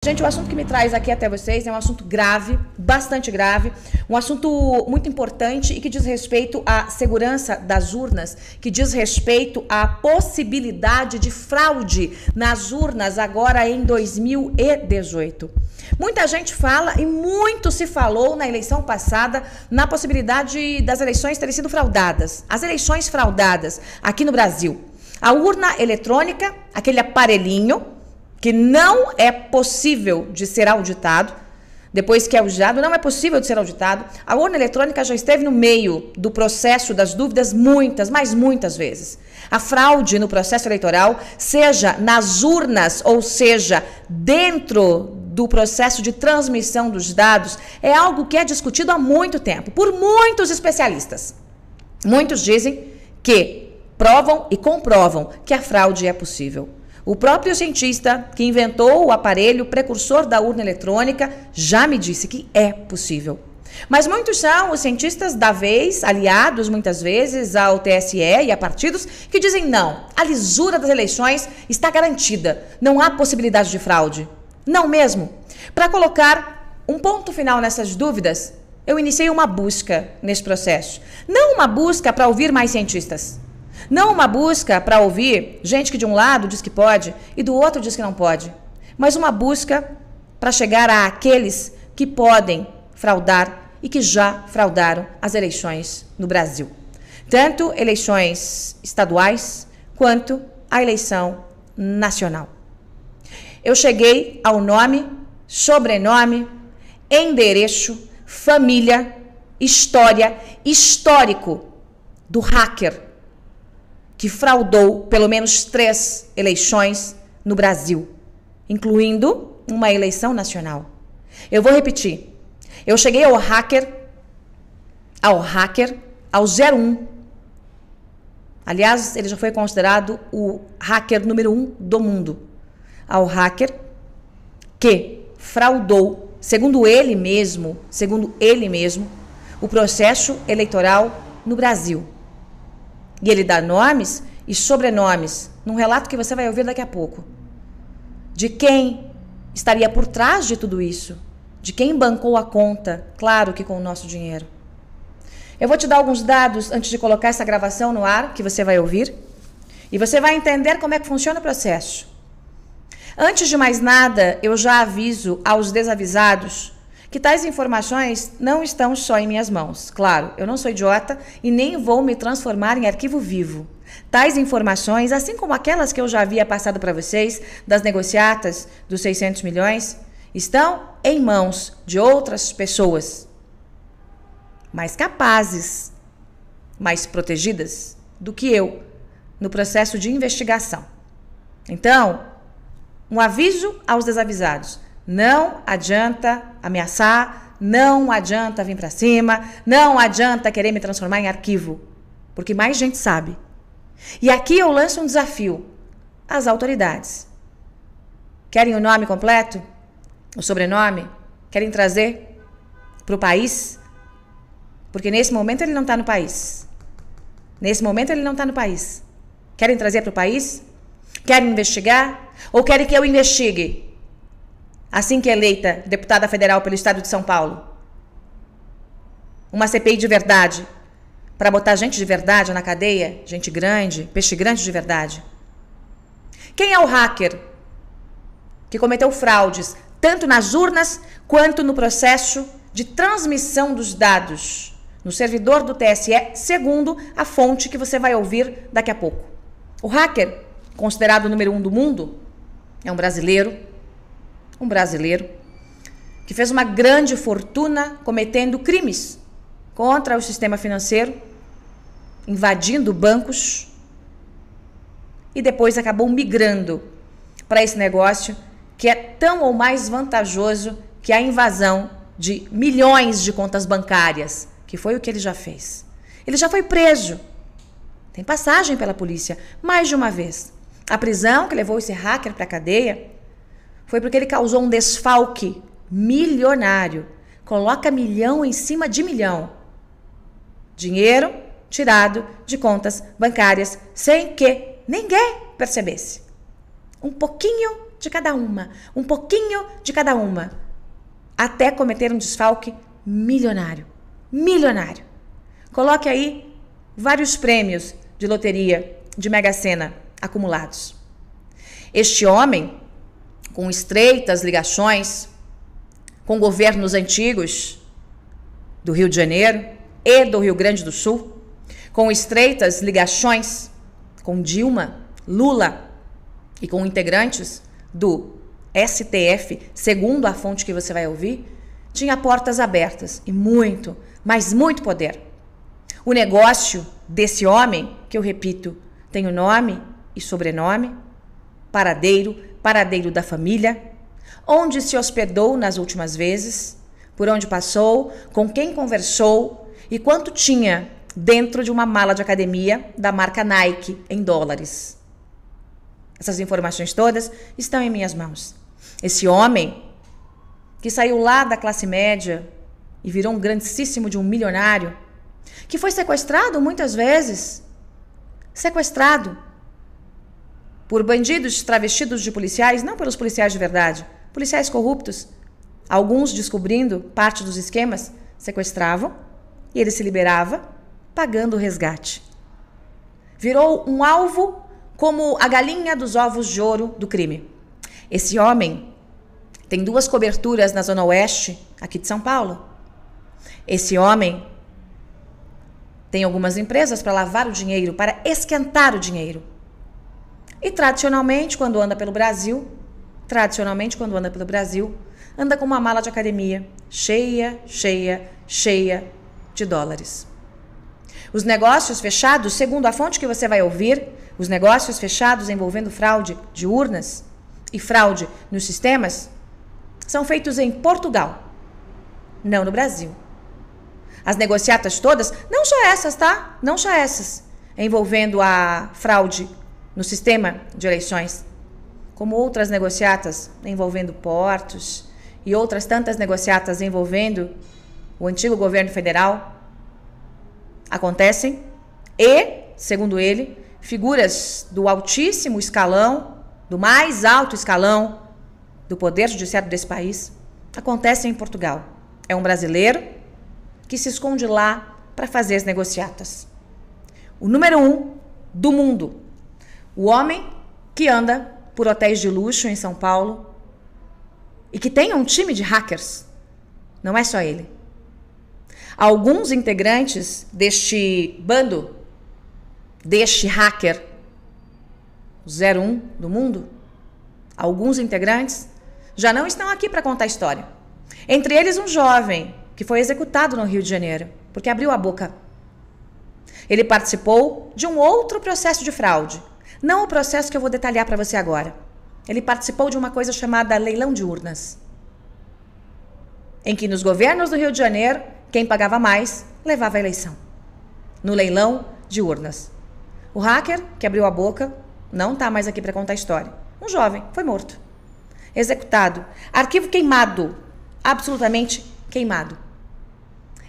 Gente, o assunto que me traz aqui até vocês é um assunto grave, bastante grave, um assunto muito importante e que diz respeito à segurança das urnas, que diz respeito à possibilidade de fraude nas urnas agora em 2018. Muita gente fala e muito se falou na eleição passada na possibilidade das eleições terem sido fraudadas. As eleições fraudadas aqui no Brasil. A urna eletrônica, aquele aparelhinho que não é possível de ser auditado, depois que é auditado, não é possível de ser auditado. A urna eletrônica já esteve no meio do processo das dúvidas muitas, mas muitas vezes. A fraude no processo eleitoral, seja nas urnas ou seja dentro do processo de transmissão dos dados, é algo que é discutido há muito tempo, por muitos especialistas. Muitos dizem que provam e comprovam que a fraude é possível. O próprio cientista que inventou o aparelho precursor da urna eletrônica já me disse que é possível. Mas muitos são os cientistas da vez, aliados muitas vezes ao TSE e a partidos, que dizem não, a lisura das eleições está garantida, não há possibilidade de fraude. Não mesmo. Para colocar um ponto final nessas dúvidas, eu iniciei uma busca nesse processo. Não uma busca para ouvir mais cientistas. Não uma busca para ouvir gente que de um lado diz que pode e do outro diz que não pode, mas uma busca para chegar àqueles que podem fraudar e que já fraudaram as eleições no Brasil. Tanto eleições estaduais quanto a eleição nacional. Eu cheguei ao nome, sobrenome, endereço, família, história, histórico do hacker que fraudou pelo menos 3 eleições no Brasil, incluindo uma eleição nacional. Eu vou repetir. Eu cheguei ao hacker, ao 01. Aliás, ele já foi considerado o hacker número 1 do mundo. Ao hacker que fraudou, segundo ele mesmo, o processo eleitoral no Brasil. E ele dá nomes e sobrenomes num relato que você vai ouvir daqui a pouco. De quem estaria por trás de tudo isso. De quem bancou a conta, claro que com o nosso dinheiro. Eu vou te dar alguns dados antes de colocar essa gravação no ar, que você vai ouvir. E você vai entender como é que funciona o processo. Antes de mais nada, eu já aviso aos desavisados que tais informações não estão só em minhas mãos. Claro, eu não sou idiota e nem vou me transformar em arquivo vivo. Tais informações, assim como aquelas que eu já havia passado para vocês, das negociatas dos 600 milhões, estão em mãos de outras pessoas mais capazes, mais protegidas do que eu no processo de investigação. Então, um aviso aos desavisados. Não adianta ameaçar, não adianta vir para cima, não adianta querer me transformar em arquivo, porque mais gente sabe. E aqui eu lanço um desafio às autoridades. Querem o nome completo? O sobrenome? Querem trazer para o país? Porque nesse momento ele não está no país. Nesse momento ele não está no país. Querem trazer para o país? Querem investigar? Ou querem que eu investigue? Assim que eleita deputada federal pelo estado de São Paulo. Uma CPI de verdade, para botar gente de verdade na cadeia, gente grande, peixe grande de verdade. Quem é o hacker que cometeu fraudes, tanto nas urnas quanto no processo de transmissão dos dados no servidor do TSE, segundo a fonte que você vai ouvir daqui a pouco? O hacker, considerado o número 1 do mundo, é um brasileiro que fez uma grande fortuna cometendo crimes contra o sistema financeiro, invadindo bancos e depois acabou migrando para esse negócio que é tão ou mais vantajoso que a invasão de milhões de contas bancárias, que foi o que ele já fez. Ele já foi preso, tem passagem pela polícia mais de uma vez. A prisão que levou esse hacker para a cadeia foi porque ele causou um desfalque milionário. Coloca milhão em cima de milhão. Dinheiro tirado de contas bancárias sem que ninguém percebesse. Um pouquinho de cada uma, um pouquinho de cada uma, até cometer um desfalque milionário. Milionário. Coloque aí vários prêmios de loteria, de Mega Sena acumulados. Este homem, com estreitas ligações com governos antigos do Rio de Janeiro e do Rio Grande do Sul, com estreitas ligações com Dilma, Lula e com integrantes do STF, segundo a fonte que você vai ouvir, tinha portas abertas e muito, mas muito poder. O negócio desse homem, que eu repito, tem o nome e sobrenome, paradeiro da família, onde se hospedou nas últimas vezes, por onde passou, com quem conversou e quanto tinha dentro de uma mala de academia da marca Nike em dólares. Essas informações todas estão em minhas mãos. Esse homem que saiu lá da classe média e virou um grandíssimo de um milionário, que foi sequestrado muitas vezes, sequestrado por bandidos travestidos de policiais, não pelos policiais de verdade, policiais corruptos, alguns descobrindo parte dos esquemas, sequestravam e ele se liberava, pagando o resgate. Virou um alvo como a galinha dos ovos de ouro do crime. Esse homem tem 2 coberturas na Zona Oeste, aqui de São Paulo. Esse homem tem algumas empresas para lavar o dinheiro, para esquentar o dinheiro. E tradicionalmente, quando anda pelo Brasil, anda com uma mala de academia cheia de dólares. Os negócios fechados, segundo a fonte que você vai ouvir, os negócios fechados envolvendo fraude de urnas e fraude nos sistemas, são feitos em Portugal, não no Brasil. As negociatas todas, não só essas, tá? Não só essas, envolvendo a fraude no sistema de eleições, como outras negociatas envolvendo portos e outras tantas negociatas envolvendo o antigo governo federal, acontecem e, segundo ele, figuras do altíssimo escalão, do mais alto escalão do poder judiciário desse país, acontecem em Portugal. É um brasileiro que se esconde lá para fazer as negociatas. O número 1 do mundo. O homem que anda por hotéis de luxo em São Paulo e que tem um time de hackers. Não é só ele. Alguns integrantes deste bando, deste hacker 01 do mundo, alguns integrantes já não estão aqui para contar a história. Entre eles um jovem que foi executado no Rio de Janeiro, porque abriu a boca. Ele participou de um outro processo de fraude. Não o processo que eu vou detalhar para você agora. Ele participou de uma coisa chamada leilão de urnas, em que nos governos do Rio de Janeiro, quem pagava mais levava a eleição. No leilão de urnas. O hacker que abriu a boca não está mais aqui para contar a história. Um jovem foi morto, executado, arquivo queimado, absolutamente queimado.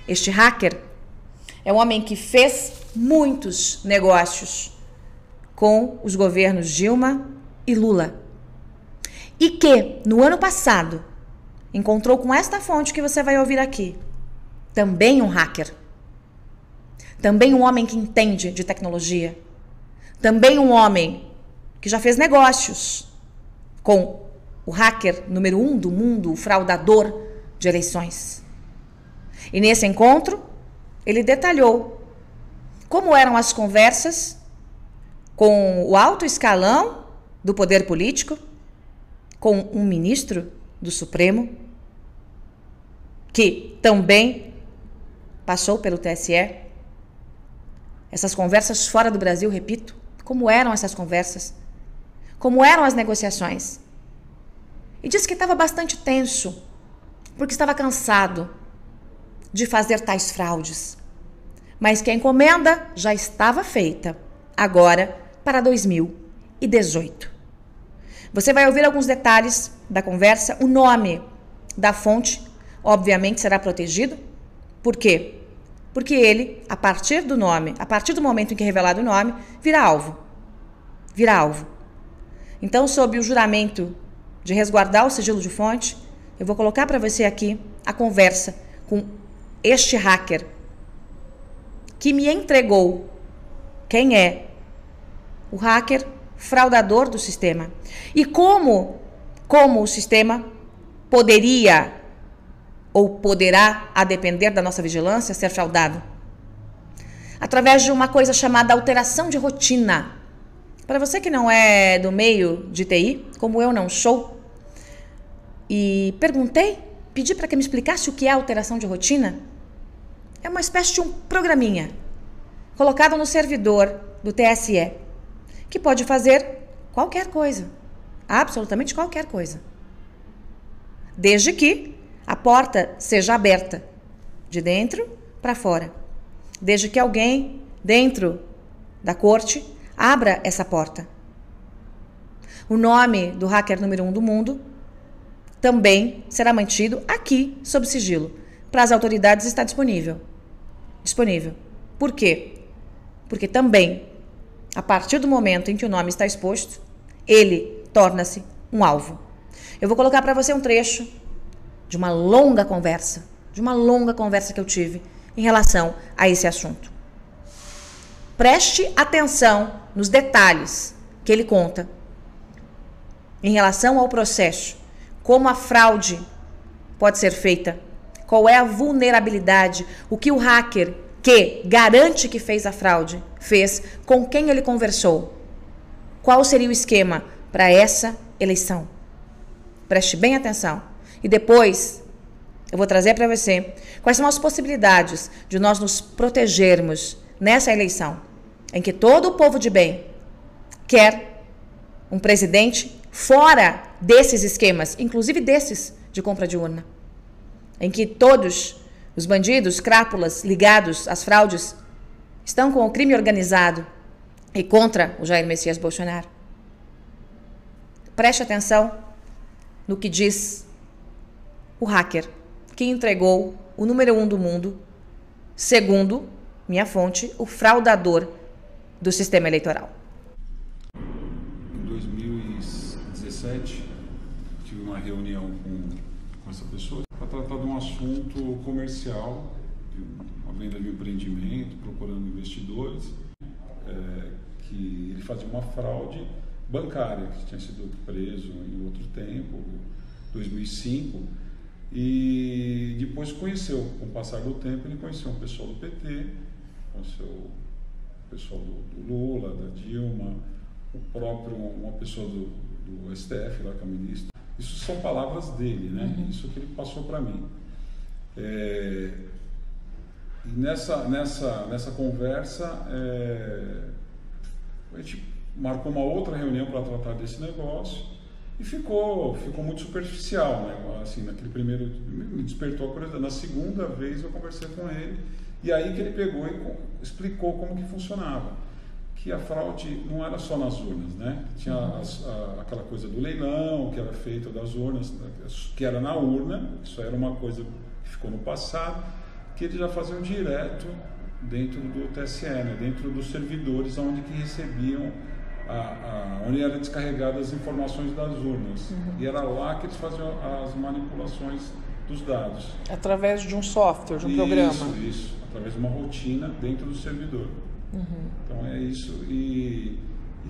Este hacker é um homem que fez muitos negócios com os governos Dilma e Lula. E que, no ano passado, encontrou com esta fonte que você vai ouvir aqui, também um hacker. Também um homem que entende de tecnologia. Também um homem que já fez negócios com o hacker número 1 do mundo, o fraudador de eleições. E nesse encontro, ele detalhou como eram as conversas com o alto escalão do poder político, com um ministro do Supremo, que também passou pelo TSE. Essas conversas fora do Brasil, repito, como eram essas conversas, como eram as negociações. E disse que estava bastante tenso, porque estava cansado de fazer tais fraudes. Mas que a encomenda já estava feita, agora para 2018. Você vai ouvir alguns detalhes da conversa, o nome da fonte, obviamente, será protegido. Por quê? Porque ele, a partir do nome, a partir do momento em que é revelado o nome, vira alvo. Vira alvo. Então, sob o juramento de resguardar o sigilo de fonte, eu vou colocar para você aqui a conversa com este hacker que me entregou quem é o hacker fraudador do sistema e como o sistema poderia ou poderá, a depender da nossa vigilância, ser fraudado. Através de uma coisa chamada alteração de rotina. Para você que não é do meio de TI, como eu não sou, e pedi para que me explicasse o que é alteração de rotina, é uma espécie de um programinha colocado no servidor do TSE, que pode fazer qualquer coisa, absolutamente qualquer coisa, desde que a porta seja aberta de dentro para fora, desde que alguém dentro da corte abra essa porta. O nome do hacker número 1 do mundo também será mantido aqui sob sigilo. Para as autoridades está disponível. Por quê? Porque também, a partir do momento em que o nome está exposto, ele torna-se um alvo. Eu vou colocar para você um trecho de uma longa conversa que eu tive em relação a esse assunto. Preste atenção nos detalhes que ele conta em relação ao processo, como a fraude pode ser feita, qual é a vulnerabilidade, o que o hacker que garante que fez a fraude fez, com quem ele conversou, qual seria o esquema para essa eleição. Preste bem atenção. E depois eu vou trazer para você quais são as possibilidades de nós nos protegermos nessa eleição, em que todo o povo de bem quer um presidente fora desses esquemas, inclusive desses de compra de urna, em que todos os bandidos, crápulas ligados às fraudes estão com o crime organizado e contra o Jair Messias Bolsonaro. Preste atenção no que diz o hacker que entregou o número 1 do mundo, segundo minha fonte, o fraudador do sistema eleitoral. Em 2017, tive uma reunião com essa pessoa para tratar de um assunto comercial, de uma venda de um empreendimento, procurando investidores, que ele fazia uma fraude bancária, que tinha sido preso em outro tempo, 2005, e depois conheceu, com o passar do tempo, ele conheceu um pessoal do PT, conheceu o pessoal do Lula, da Dilma, uma pessoa do STF, lá que é ministro. Isso são palavras dele, né? Isso que ele passou para mim. E nessa conversa, a gente marcou uma outra reunião para tratar desse negócio e ficou muito superficial, né? Assim, naquele primeiro, me despertou a curiosidade. Na segunda vez eu conversei com ele e aí que ele pegou e explicou como que funcionava. Que a fraude não era só nas urnas, né? Tinha aquela coisa do leilão, que era feito das urnas, que era na urna, isso era uma coisa que ficou no passado, que eles já faziam direto dentro do TSE, né? Dentro dos servidores onde que recebiam, onde eram descarregadas as informações das urnas. E era lá que eles faziam as manipulações dos dados. Através de um software, de um programa. Isso, através de uma rotina dentro do servidor. Então é isso, e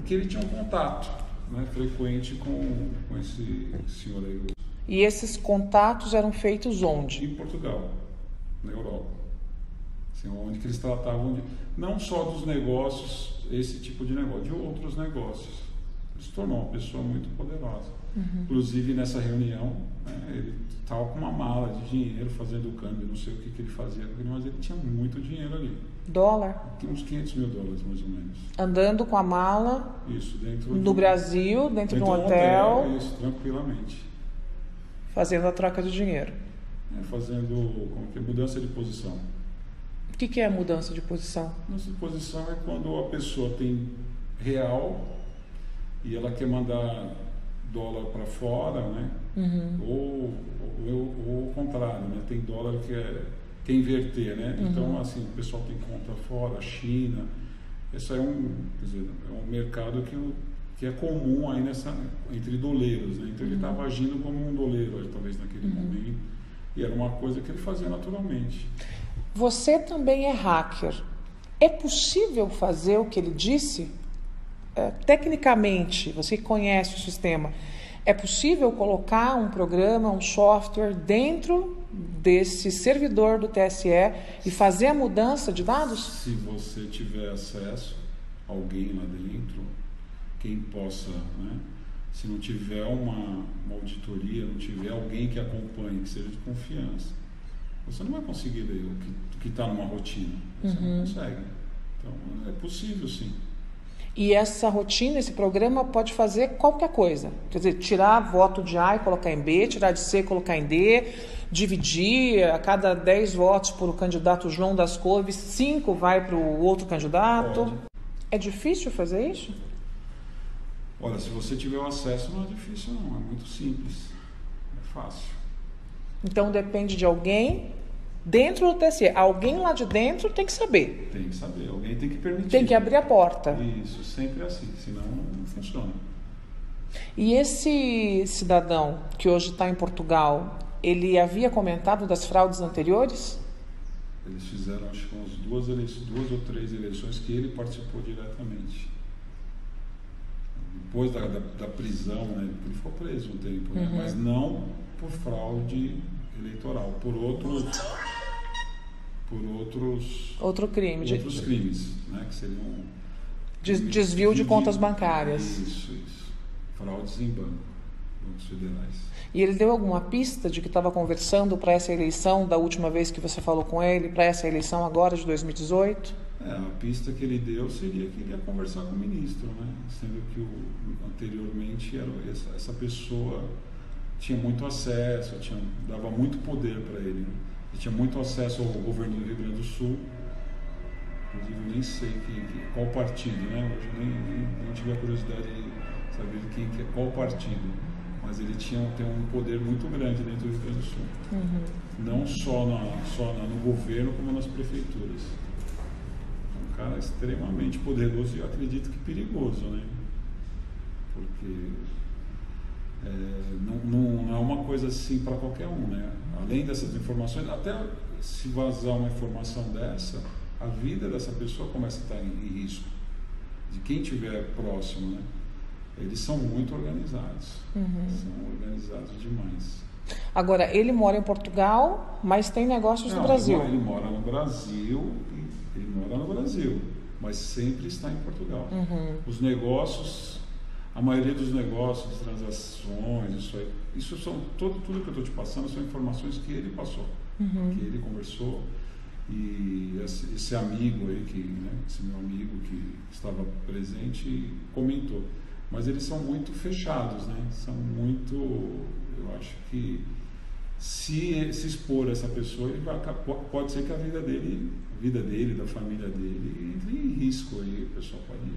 que ele tinha um contato, né, frequente com esse senhor aí. E esses contatos eram feitos onde? Em Portugal, na Europa. Assim, onde que eles tratavam não só dos negócios, esse tipo de negócio, de outros negócios. Ele se tornou uma pessoa muito poderosa. Inclusive nessa reunião, né, ele estava com uma mala de dinheiro, fazendo o câmbio, não sei o que ele fazia, mas ele tinha muito dinheiro ali. Dólar? Tinha uns 500 mil dólares, mais ou menos. Andando com a mala. Isso, dentro do Brasil, dentro de um hotel. Isso, tranquilamente. Fazendo a troca de dinheiro. Fazendo mudança de posição. O que é mudança de posição? Mudança de posição é quando a pessoa tem real e ela quer mandar dólar para fora, né? Ou o contrário, né? Tem dólar que quer inverter, né? Então, assim, o pessoal tem conta fora, China. Esse é um mercado que que é comum aí entre doleiros, né? Então ele estava agindo como um doleiro, talvez naquele momento, e era uma coisa que ele fazia naturalmente. Você também é hacker. É possível fazer o que ele disse? Tecnicamente, você que conhece o sistema, é possível colocar um programa, um software dentro desse servidor do TSE e fazer a mudança de dados? Se você tiver acesso, alguém lá dentro, quem possa, né? Se não tiver uma auditoria, não tiver alguém que acompanhe, que seja de confiança, você não vai conseguir ler o que está numa rotina. Você não consegue. Então, é possível, sim. E essa rotina, esse programa pode fazer qualquer coisa. Quer dizer, tirar voto de A e colocar em B, tirar de C e colocar em D, dividir a cada 10 votos por o candidato João das Couves, 5 vai para o outro candidato. Pode. É difícil fazer isso? Olha, se você tiver o acesso, não é difícil não, é muito simples, é fácil. Então depende de alguém dentro do TSE. Alguém lá de dentro tem que saber. Tem que saber, alguém tem que permitir. Tem que abrir a porta. Isso, sempre é assim, senão não funciona. E esse cidadão que hoje está em Portugal, ele havia comentado das fraudes anteriores? Eles fizeram, acho que umas 2 ou 3 eleições que ele participou diretamente. Depois da prisão, né, ele ficou preso um tempo, né, mas não por fraude eleitoral, por outros crimes, né, que seriam desvio de contas bancárias. Isso. Fraudes em bancos federais. E ele deu alguma pista de que estava conversando para essa eleição da última vez que você falou com ele, para essa eleição agora de 2018? A pista que ele deu seria que ele ia conversar com o ministro, né? Sendo que anteriormente essa pessoa tinha muito acesso, dava muito poder para ele, né? Ele tinha muito acesso ao governo do Rio Grande do Sul. Inclusive, eu nem sei qual partido, né? Hoje nem tive a curiosidade de saber qual partido. Mas ele tem um poder muito grande dentro do Rio Grande do Sul. Não só no governo, como nas prefeituras. É um cara extremamente poderoso e eu acredito que perigoso, né? Porque não é uma coisa assim para qualquer um, né? Além dessas informações, até se vazar uma informação dessa, a vida dessa pessoa começa a estar em risco. De quem estiver próximo, né? Eles são muito organizados. São organizados demais. Agora, ele mora em Portugal, mas tem negócios no Brasil. Ele mora no Brasil, mas sempre está em Portugal. Os negócios, a maioria dos negócios, transações, isso são tudo que eu estou te passando são informações que ele passou, que ele conversou. E esse amigo aí, esse meu amigo que estava presente, comentou. Mas eles são muito fechados, né? São muito... Eu acho que se expor essa pessoa, pode ser que a vida dele, da família dele, entre em risco aí. O pessoal pode...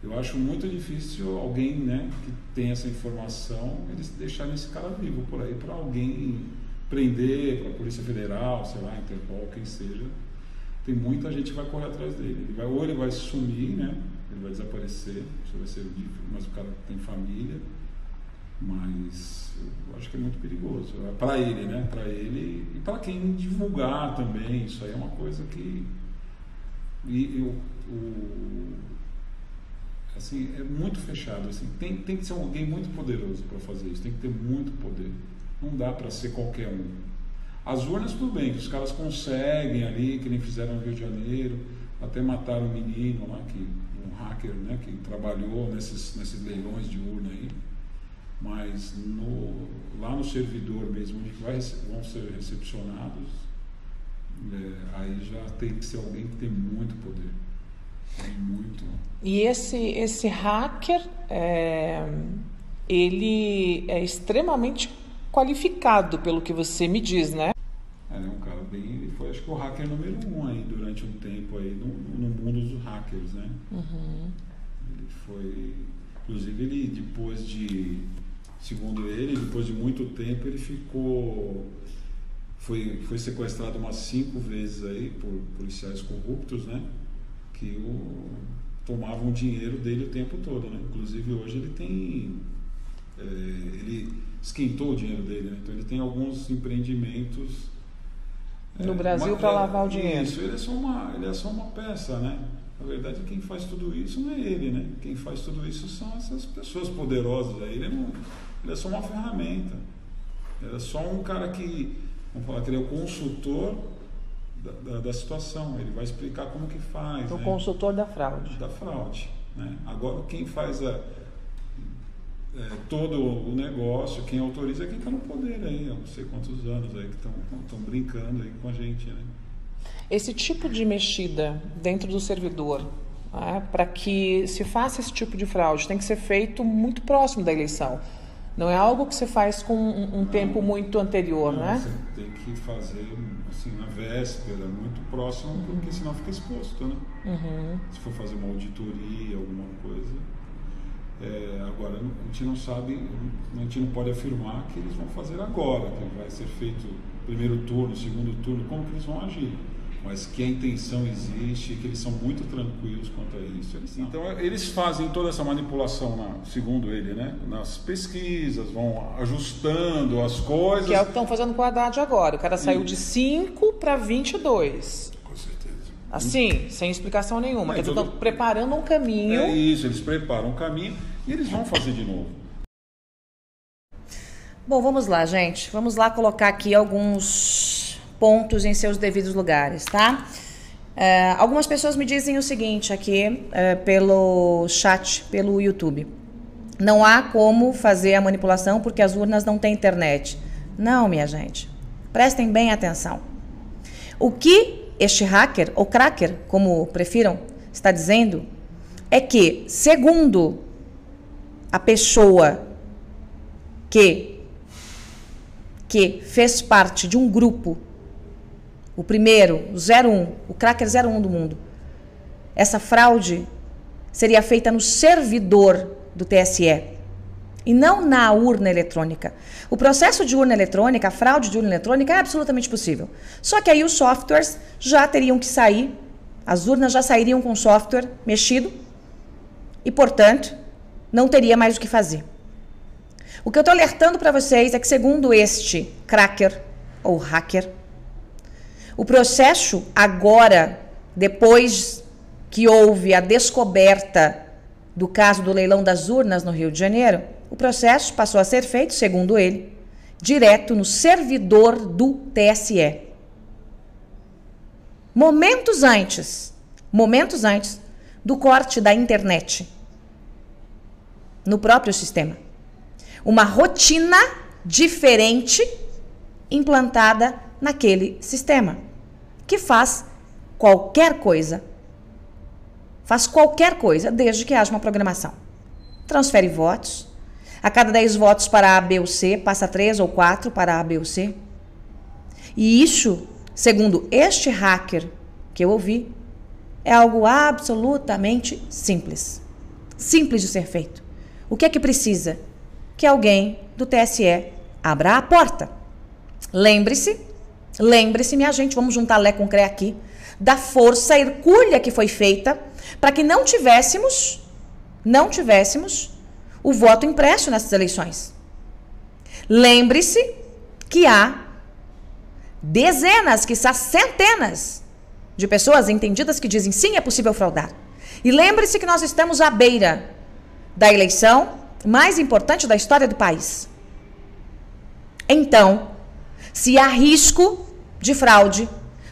Eu acho muito difícil alguém, né, que tem essa informação, eles deixarem esse cara vivo por aí, para alguém prender, para a Polícia Federal, sei lá, Interpol, quem seja. Tem muita gente que vai correr atrás dele. Ou ele vai sumir, né? Ele vai desaparecer, isso vai ser difícil, mas o cara tem família, mas eu acho que é muito perigoso. Para ele, né? Para ele e para quem divulgar também, isso aí é uma coisa que... assim, é muito fechado, assim, tem que ser alguém muito poderoso para fazer isso, tem que ter muito poder. Não dá para ser qualquer um. As urnas, tudo bem, que os caras conseguem ali, que nem fizeram no Rio de Janeiro, até mataram um menino lá, um hacker, né, que trabalhou nesses leilões de urna aí, mas lá no servidor mesmo, onde vão ser recepcionados, aí já tem que ser alguém que tem muito poder. Muito. E esse hacker, ele é extremamente qualificado, pelo que você me diz, né? É um cara ele foi, acho que o hacker número 1 aí, durante um tempo aí, no mundo dos hackers, né? Ele foi, inclusive segundo ele, depois de muito tempo, ele foi sequestrado umas 5 vezes aí por policiais corruptos, né? Que tomavam o dinheiro dele o tempo todo, né? Inclusive hoje ele tem, ele esquentou o dinheiro dele, né? Então ele tem alguns empreendimentos no Brasil para lavar o dinheiro. Isso, ele é só uma peça, né? Na verdade, quem faz tudo isso não é ele, né? Quem faz tudo isso são essas pessoas poderosas. Aí ele é só uma ferramenta. Ele é só um cara que, vamos falar, que ele é o consultor da situação. Ele vai explicar como que faz. O né? consultor da fraude. Da fraude. Né? Agora, quem faz todo o negócio, quem autoriza é quem está no poder aí, há não sei quantos anos aí que estão brincando aí com a gente, né? Esse tipo de mexida dentro do servidor, né, para que se faça esse tipo de fraude, tem que ser feito muito próximo da eleição. Não é algo que você faz com um tempo muito anterior, né? Você tem que fazer assim, na véspera, muito próximo, porque senão fica exposto, né? Se for fazer uma auditoria, alguma coisa. Agora, a gente não sabe, a gente não pode afirmar que eles vão fazer agora, que vai ser feito primeiro turno, segundo turno, como que eles vão agir. Mas que a intenção existe, que eles são muito tranquilos quanto a isso. Então, eles fazem toda essa manipulação, segundo ele, né? Nas pesquisas, vão ajustando as coisas. Que é o que estão fazendo com o Haddad agora. O cara saiu de 5 para 22. Com certeza. Assim, sem explicação nenhuma. Quer dizer, estão preparando um caminho. É isso, eles preparam um caminho e eles vão fazer de novo. Bom, vamos lá, gente. Vamos lá colocar aqui alguns pontos em seus devidos lugares, tá? Algumas pessoas me dizem o seguinte aqui pelo chat, pelo YouTube. Não há como fazer a manipulação porque as urnas não têm internet. Não, minha gente. Prestem bem atenção. O que este hacker, ou cracker, como prefiram, está dizendo é que, segundo a pessoa que fez parte de um grupo, o primeiro, o 01, o cracker 01 do mundo, essa fraude seria feita no servidor do TSE e não na urna eletrônica. O processo de urna eletrônica, a fraude de urna eletrônica é absolutamente possível. Só que aí os softwares já teriam que sair, as urnas já sairiam com o software mexido e, portanto, não teria mais o que fazer. O que eu estou alertando para vocês é que, segundo este cracker ou hacker, o processo agora, depois que houve a descoberta do caso do leilão das urnas no Rio de Janeiro, o processo passou a ser feito, segundo ele, direto no servidor do TSE. Momentos antes do corte da internet, no próprio sistema. Uma rotina diferente implantada naquele sistema, que faz qualquer coisa. Faz qualquer coisa, desde que haja uma programação. Transfere votos. A cada 10 votos para A, B ou C, passa 3 ou 4 para A, B ou C. E isso, segundo este hacker que eu ouvi, é algo absolutamente simples. Simples de ser feito. O que é que precisa? Que alguém do TSE abra a porta. Lembre-se, minha gente, vamos juntar Lé com Cré aqui, da força hercúlea que foi feita para que não tivéssemos o voto impresso nessas eleições. Lembre-se que há dezenas, quiçá centenas de pessoas entendidas que dizem sim, é possível fraudar. E lembre-se que nós estamos à beira da eleição mais importante da história do país. Então, se há risco de fraude,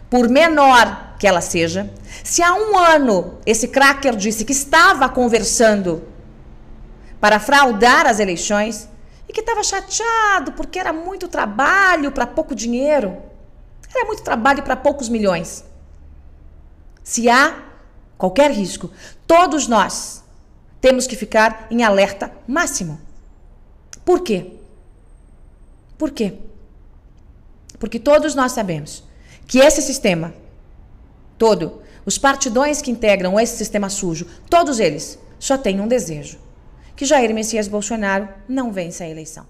por menor que ela seja, se há um ano esse cracker disse que estava conversando para fraudar as eleições e que estava chateado porque era muito trabalho para pouco dinheiro, era muito trabalho para poucos milhões. Se há qualquer risco, todos nós temos que ficar em alerta máximo. Por quê? Por quê? Porque todos nós sabemos que esse sistema todo, os partidões que integram esse sistema sujo, todos eles só têm um desejo: que Jair Messias Bolsonaro não vença a eleição.